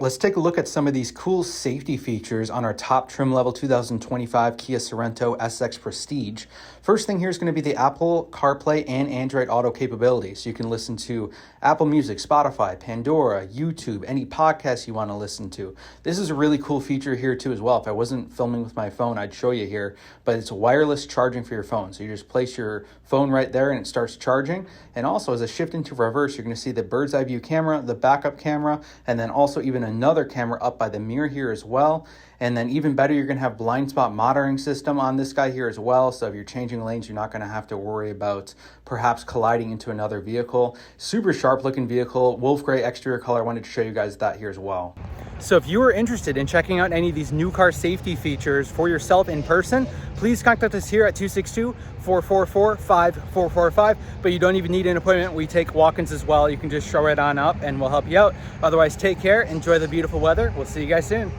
Let's take a look at some of these cool safety features on our top trim level 2025 Kia Sorento SX Prestige. First thing here is going to be the Apple CarPlay and Android Auto capability. So you can listen to Apple Music, Spotify, Pandora, YouTube, any podcasts you want to listen to. This is a really cool feature here too as well. If I wasn't filming with my phone, I'd show you here, but it's wireless charging for your phone. So you just place your phone right there and it starts charging. And also as I shift into reverse, you're going to see the bird's eye view camera, the backup camera, and then also even another camera up by the mirror here as well. And then even better, you're going to have blind spot monitoring system on this guy here as well. So if you're changing lanes, you're not going to have to worry about perhaps colliding into another vehicle. Super sharp looking vehicle, wolf gray exterior color. I wanted to show you guys that here as well. So if you are interested in checking out any of these new car safety features for yourself in person, please contact us here at 262-444-5445. But you don't even need an appointment. We take walk-ins as well. You can just show right on up and we'll help you out. Otherwise, take care. Enjoy the beautiful weather. We'll see you guys soon.